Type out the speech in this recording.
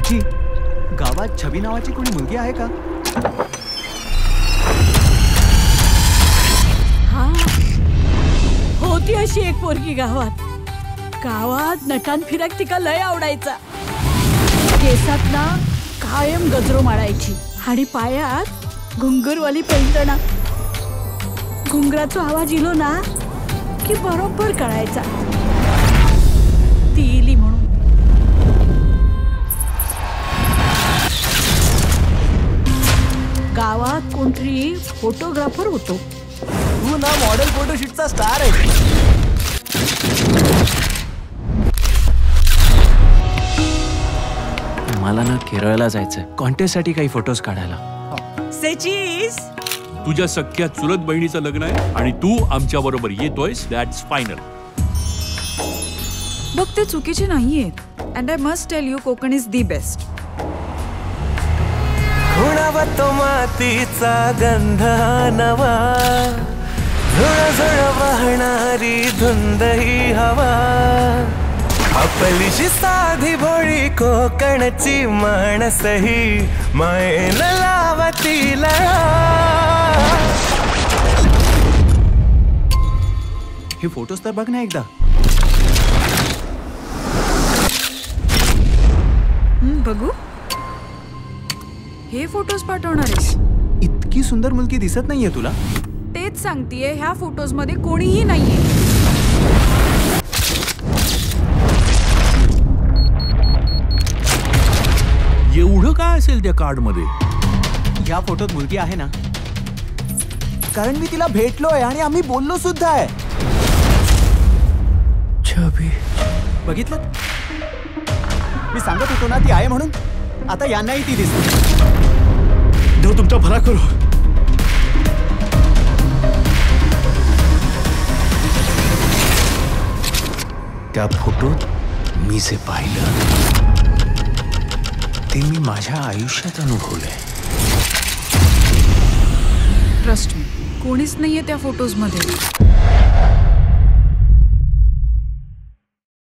आजी, गावात छबी नावाची कोणी मुलगी आहे का? हा, होती अशी एक पोरगी गावात. गावात नटान फिरक तिका लय आवडायचा. केसात ना कायम गजरो मारायची आणि पायात घुंगरवाली पैंजणा. घुंगराचा आवाज इलो ना की बरोबर कळायचा ती इली म्हणून. गावात कोणतरी फोटोग्राफर होतो. तू ना मॉडेल फोटोशूटचा स्टार आहे. मला ना केरळला जायचंय कॉन्टेस्ट साठी काही फोटोज काढायला. सेचीस, तुझ्या सख्या चुलत बहिणीचं लग्न आहे आणि तू आमच्या बरोबर येतोयस. That's final. बघ, ते चुकीचे नाहीयेत. And I must tell you, Konkan is the best. खुणावतो मातीचा गंध नवा, झुळझुळ वाहणारी धुंद ही हवा, आपलीशी साधी भोळी कोकणची माणसही मायेन लावतीला. हे फोटोज तर बघ ना एकदा. बघू, हे फोटोज पाठवणार आहेस? इतकी सुंदर मुलगी दिसत नाहीये तुला? तेच सांगतेय, ह्या फोटोज मध्ये कोणीही नाहीये. एवढं काय असेल त्या कार्ड मध्ये? या फोटोत मुलगी आहे ना? कारण मी तिला भेटलोय आणि आम्ही बोललो सुद्धा आहे. छबी बघितलं? मी सांगत होतो ना ती आहे म्हणून. आता यांनाही ती दिसते. देव तुमचा भला करो. त्या फोटोत मी जे पाहिलं ते मी माझ्या आयुष्यात अनुभवलंय. ट्रस्ट मी, कोणीच नाहीये त्या फोटोज मध्ये.